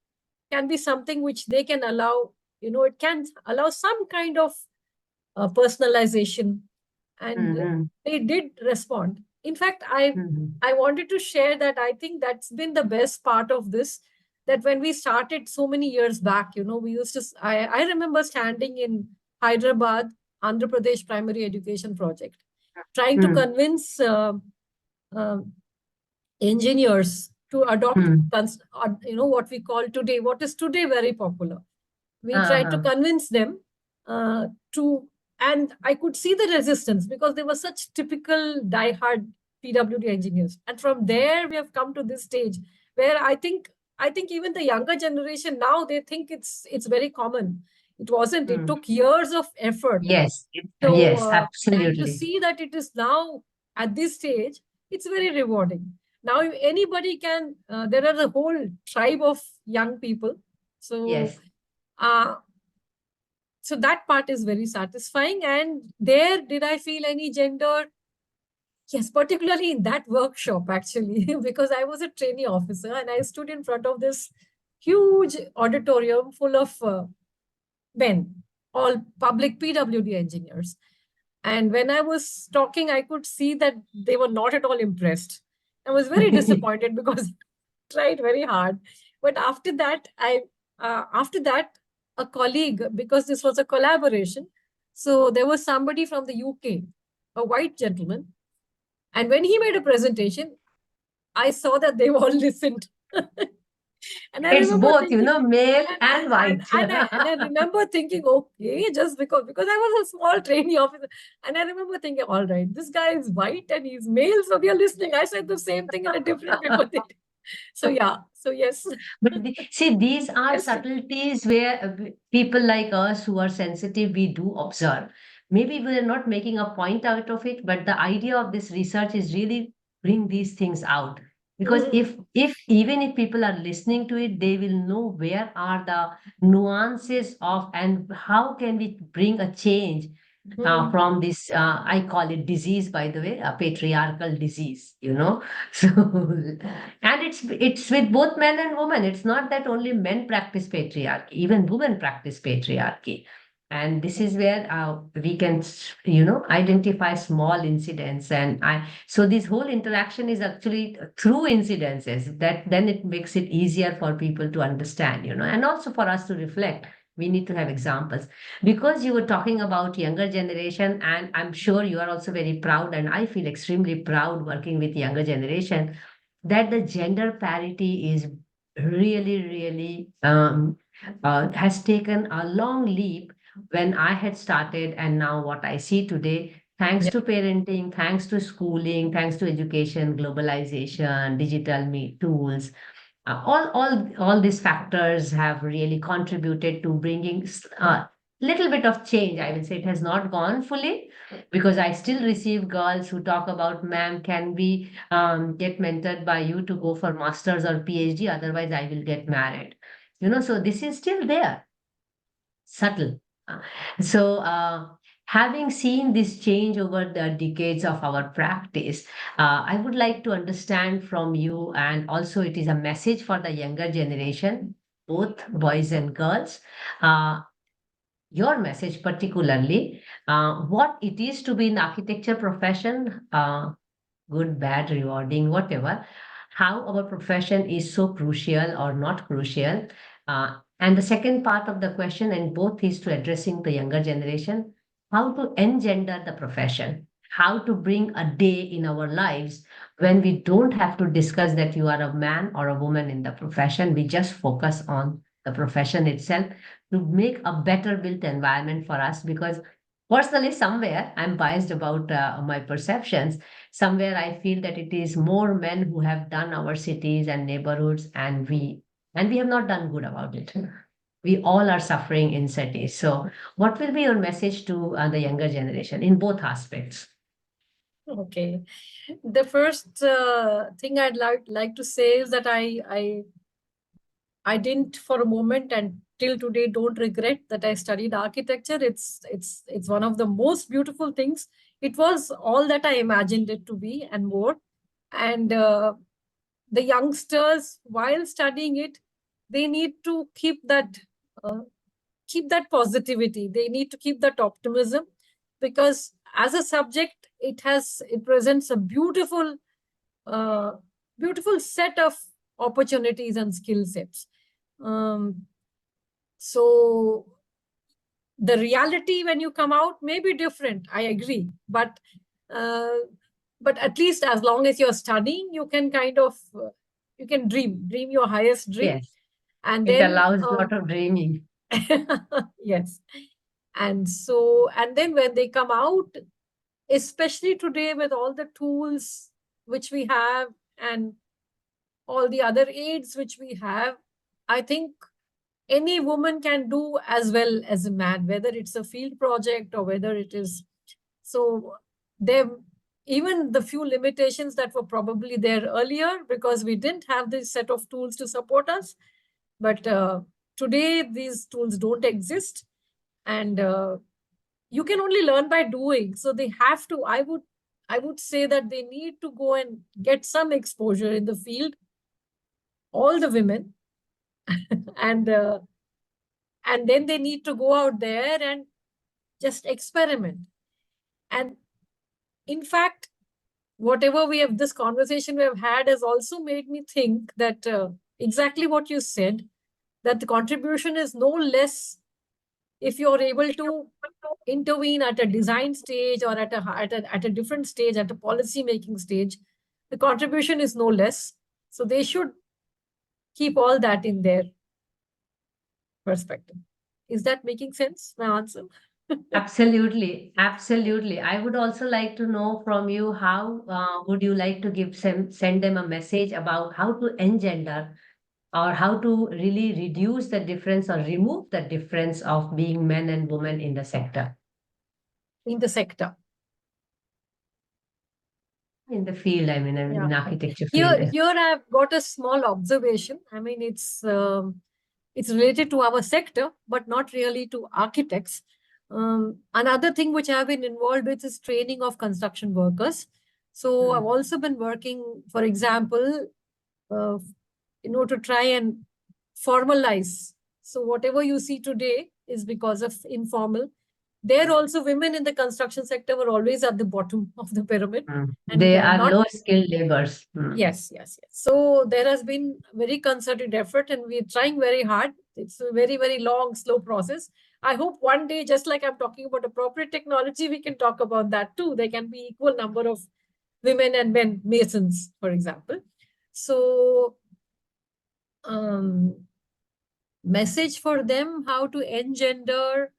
something which they can allow. It can allow some kind of personalization, and Mm-hmm. they did respond. In fact, i Mm-hmm. i wanted to share that I think that's been the best part of this, that when we started so many years back, we used to I remember standing in Hyderabad, Andhra Pradesh Primary Education Project, trying to Mm-hmm. convince uh, engineers to adopt what we call today, what is today very popular. We tried to Uh-huh. convince them to, and I could see the resistance, because they were such typical diehard PWD engineers. And from there, we have come to this stage where I think even the younger generation now, they think it's very common. It wasn't. It Mm. took years of effort. Yes, So, yes, and to absolutely. see that it is now at this stage, it's very rewarding. Now, if anybody can, there are a whole tribe of young people. So, Yes. uh, so that part is very satisfying. And there, did I feel any gender? Yes, particularly in that workshop, actually, because I was a trainee officer and I stood in front of this huge auditorium full of men, all public PWD engineers. And when I was talking, I could see that they were not at all impressed. I was very disappointed because I tried very hard. But after that, a colleague, because this was a collaboration, so there was somebody from the UK, a white gentleman, and when he made a presentation, I saw that they all listened. And I It's remember both, thinking, male and and white. I remember thinking, okay, just because I was a small trainee officer, and I remember thinking, all right, this guy is white and he's male, so they're listening. I said the same thing in a different way, but so yeah, so yes, But see, these are yes, subtleties where people like us who are sensitive, we do observe. Maybe we're not making a point out of it, but the idea of this research is really bring these things out. Because Mhm. if even if people are listening to it, they will know where are the nuances of and how can we bring a change Mhm. from this, I call it disease, by the way, a patriarchal disease. So, and it's with both men and women. It's not that only men practice patriarchy, even women practice patriarchy. And this is where we can, identify small incidents. So this whole interaction is actually through incidences that then it makes it easier for people to understand, and also for us to reflect. We need to have examples because you were talking about younger generation, and I'm sure you are also very proud, and I feel extremely proud working with younger generation that the gender parity is really, really has taken a long leap when I had started, and now what I see today, thanks Yeah. to parenting, thanks to schooling, thanks to education, globalization, digital tools, all these factors have really contributed to bringing a little bit of change. I will say it has not gone fully because I still receive girls who talk about, ma'am, can we get mentored by you to go for masters or PhD? Otherwise, I will get married. So this is still there, subtle. Uh, So, having seen this change over the decades of our practice, I would like to understand from you, and also it is a message for the younger generation, both boys and girls. Uh, your message, particularly, what it is to be in architecture profession, good, bad, rewarding, whatever, how our profession is so crucial or not crucial. And the second part of the question, and both is to addressing the younger generation, how to engender the profession, how to bring a day in our lives when we don't have to discuss that you are a man or a woman in the profession. We just focus on the profession itself to make a better built environment for us. Because personally, somewhere I'm biased about my perceptions. Somewhere I feel that it is more men who have done our cities and neighborhoods, and we have not done good about it. We all are suffering in cities. So what will be your message to the younger generation in both aspects? Okay. The first thing I'd like to say is that I didn't for a moment and till today don't regret that I studied architecture. It's one of the most beautiful things. It was all that I imagined it to be and more. And the youngsters, while studying it, they need to uh, keep that positivity. They need to keep that optimism because as a subject, it presents a uh, beautiful set of opportunities and skill sets. Um, so the reality when you come out may be different. I agree, uh, but at least as long as you're studying, you can kind of you can dream your highest dream, Yes, and it then allows a lot of dreaming. yes, and then when they come out, especially today with all the tools which we have and all the other aids which we have, I think any woman can do as well as a man, whether it's a field project or whether it is. So there, even the few limitations that were probably there earlier because we didn't have this set of tools to support us. But today, these tools don't exist. And you can only learn by doing. So they have to, I would say that they need to go and get some exposure in the field, all the women, and then they need to go out there and just experiment. And in fact, whatever we have, this conversation we have had has also made me think that exactly what you said, that the contribution is no less if you're able to intervene at a design stage or at a different stage, at a policy making stage, the contribution is no less. So they should keep all that in their perspective. Is that making sense, my answer? Absolutely, absolutely. I would also like to know from you how would you like to send them a message about how to engender or how to really reduce the difference or remove the difference of being men and women in the sector, In the sector. in the field, I mean, Yeah. in architecture Here, field. here I've got a small observation. I mean, it's related to our sector, but not really to architects. Another thing which I've been involved with is training of construction workers. So I've also been working, for example, uh, to try and formalize. So whatever you see today is because of informal. There also, women in the construction sector were always at the bottom of the pyramid, and They are not. low skilled laborers. Yes, yes, yes. So there has been very concerted effort, and we're trying very hard. It's a very, very long, slow process. I hope one day, just like I'm talking about appropriate technology, we can talk about that too. There can be equal number of women and men masons, for example. So, message for them how to engender.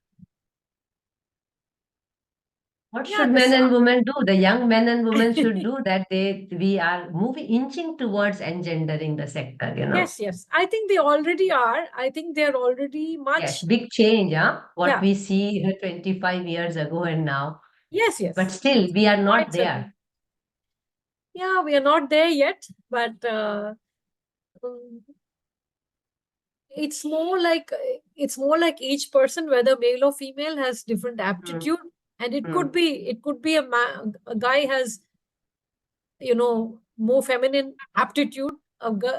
What Yeah, should men this. and women do? The young men and women should do that. We are moving, inching towards engendering the sector, you know. Yes, yes. I think they already are. I think they're already Yes, much. big change, huh? What Yeah. we see 25 years ago and now. Yes, But yes. still, Yes. we are not Quite there. certain. Yeah, we are not there yet, but um, it's more like each person, whether male or female, has different aptitude, and it could Mm, be a guy has more feminine aptitude.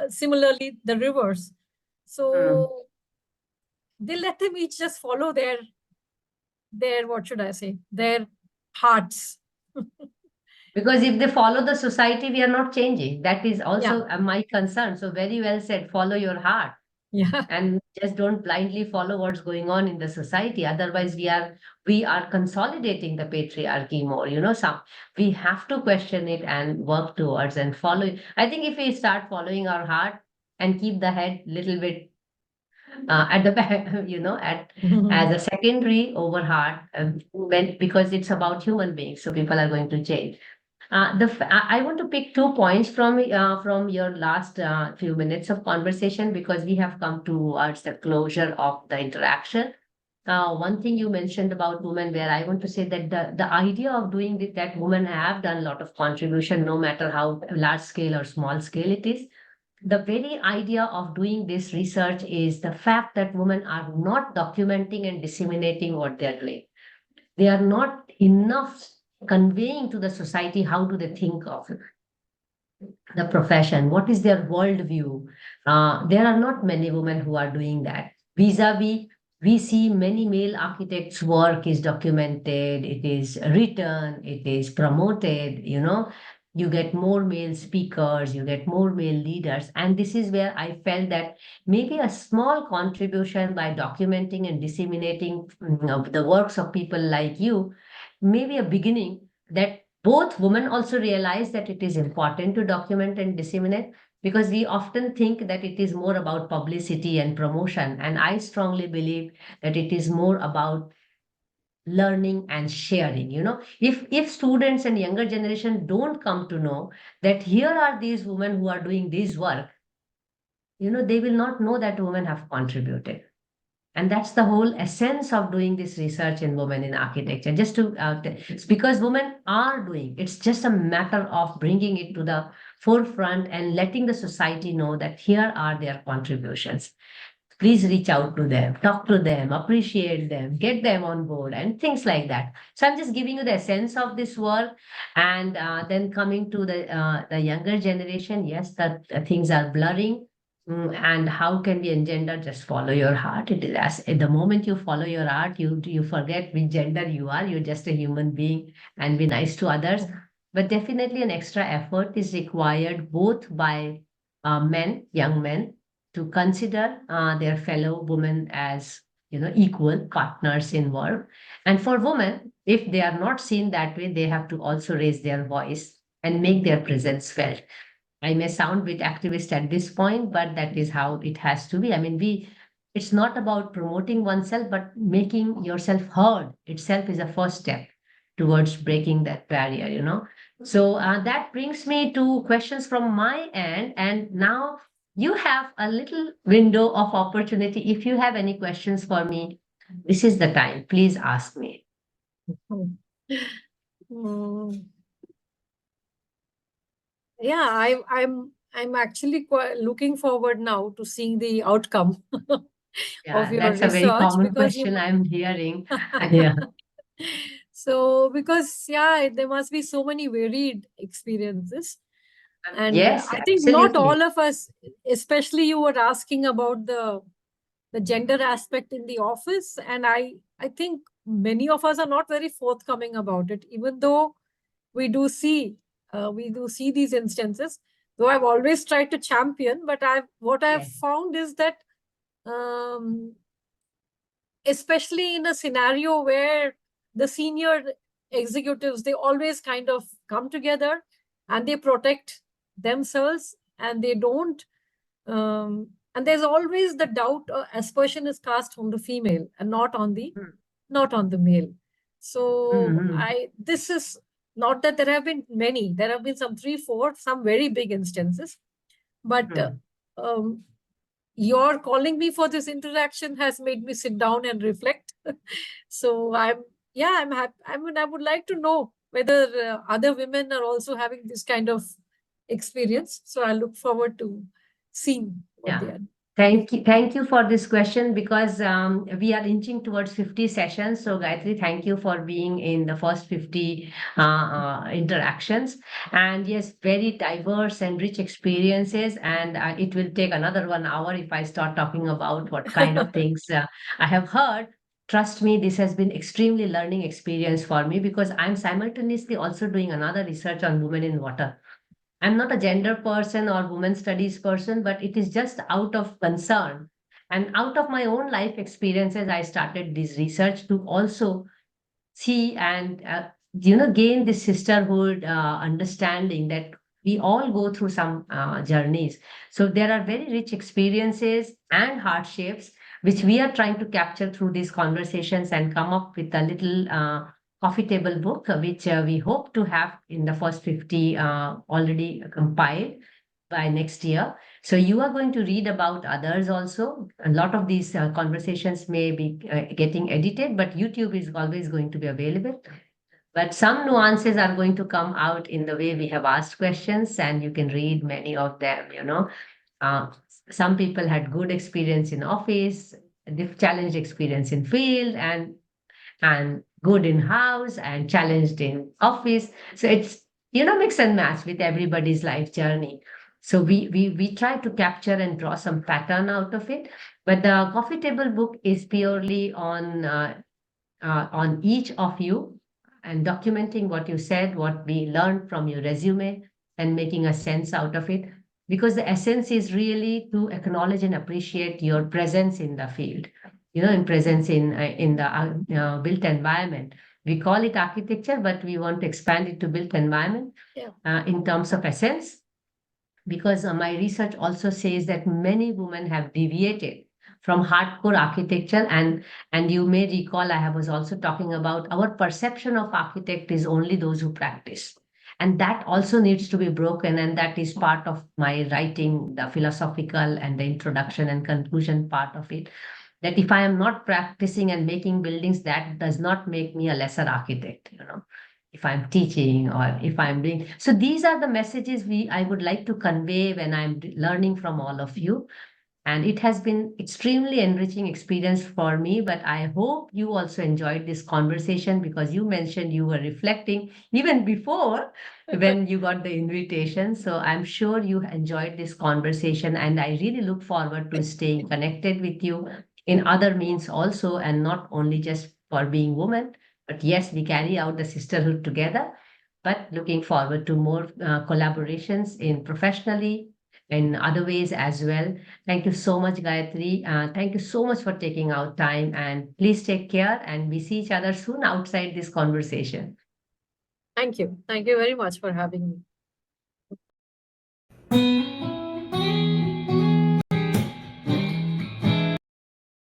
Similarly, the reverse. mm. So they let them each just follow their what should I say, their hearts. Because if they follow the society, we are not changing. That is Yeah, also my concern. So very well said. Follow your heart yeah. and just don't blindly follow what's going on in the society. Otherwise, we are consolidating the patriarchy more. Some we have to question it and work towards and follow it. I think if we start following our heart and keep the head little bit at the back, at as a secondary over heart, because it's about human beings, so people are going to change. I want to pick 2 points from your last few minutes of conversation because we have come towards the closure of the interaction. One thing you mentioned about women, where I want to say that the idea of doing that women have done a lot of contribution, no matter how large scale or small scale it is. The very idea of doing this research is the fact that women are not documenting and disseminating what they're doing. They are not enough conveying to the society how do they think of the profession, what is their worldview. There are not many women who are doing that. Vis-a-vis, we see many male architects' work is documented, it is written, it is promoted, you get more male speakers, you get more male leaders. And this is where I felt that maybe a small contribution by documenting and disseminating of the works of people like you, maybe a beginning that both women also realize that it is important to document and disseminate, because we often think that it is more about publicity and promotion. And I strongly believe that it is more about learning and sharing. If students and younger generation don't come to know that here are these women who are doing this work, they will not know that women have contributed. And that's the whole essence of doing this research in women in architecture. Just to, it's because women are doing, it's just a matter of bringing it to the forefront and letting the society know that here are their contributions. Please reach out to them, talk to them, appreciate them, get them on board, and things like that. So I'm just giving you the essence of this work, and then coming to the younger generation. Yes, that things are blurring. And how can we engender? Just follow your heart. It is as at the moment you follow your heart, you forget which gender you are. You're just a human being, and be nice to others. But definitely, an extra effort is required both by men, young men, to consider their fellow women as equal partners in work. And for women, if they are not seen that way, they have to also raise their voice and make their presence felt. I may sound a bit activist at this point, but that is how it has to be. I mean, it's not about promoting oneself, but making yourself heard itself is a first step towards breaking that barrier. So that brings me to questions from my end. And now you have a little window of opportunity. If you have any questions for me, this is the time. Please ask me. Mm, yeah, I'm actually quite looking forward now to seeing the outcome of Yeah, your that's a very research common because question I'm hearing. Yeah. so because yeah, there must be so many varied experiences. And Yes, I think not absolutely. all of us, especially you were asking about the gender aspect in the office, and I think many of us are not very forthcoming about it, even though we do see these instances. Though I've always tried to champion, but I've Yes. found is that um, especially in a scenario where the senior executives, they always kind of come together and they protect themselves, and they don't and there's always the doubt or aspersion is cast on the female and Mm, not on the male. So mm, I this is not that there have been many, there have been some three four some very big instances, but mm. um, your calling me for this interaction has made me sit down and reflect. So I'm happy. I mean, I would like to know whether other women are also having this kind of experience. So I look forward to seeing what Yeah. they are. Thank you. Thank you for this question because we are inching towards 50 sessions. So, Gayatri, thank you for being in the first 50 interactions. And yes, very diverse and rich experiences. And it will take another 1 hour if I start talking about what kind of things I have heard. Trust me, this has been extremely learning experience for me because I'm simultaneously also doing another research on women in water. I'm not a gender person or women studies person, but it is just out of concern. And out of my own life experiences, I started this research to also see and gain this sisterhood understanding that we all go through some journeys. So there are very rich experiences and hardships which we are trying to capture through these conversations and come up with a little coffee table book which we hope to have in the first 50 already compiled by next year. So you are going to read about others also. A lot of these conversations may be getting edited, but YouTube is always going to be available. But some nuances are going to come out in the way we have asked questions, and you can read many of them. Uh, some people had good experience in office, challenged experience in field, and good in house and challenged in office. So it's mix and match with everybody's life journey. So we try to capture and draw some pattern out of it. But the coffee table book is purely on each of you and documenting what you said, what we learned from your resume, and making a sense out of it. Because the essence is really to acknowledge and appreciate your presence in the field, in presence in the built environment. We call it architecture, but we want to expand it to built environment Yeah. in terms of essence, because my research also says that many women have deviated from hardcore architecture, and you may recall I was also talking about our perception of architect is only those who practice, and that also needs to be broken, and that is part of my writing, the philosophical and the introduction and conclusion part of it. that if I am not practicing and making buildings, that does not make me a lesser architect, if I'm teaching or if I'm doing. So these are the messages I would like to convey when I'm learning from all of you. And it has been extremely enriching experience for me, but I hope you also enjoyed this conversation, because you mentioned you were reflecting even before when you got the invitation. So I'm sure you enjoyed this conversation, and I really look forward to staying connected with you in other means also, and not only just for being women, but yes, we carry out the sisterhood together, but looking forward to more collaborations in professionally, in other ways as well. Thank you so much, Gayatri. Thank you so much for taking out time, and please take care, and we see each other soon outside this conversation. Thank you. Thank you very much for having me.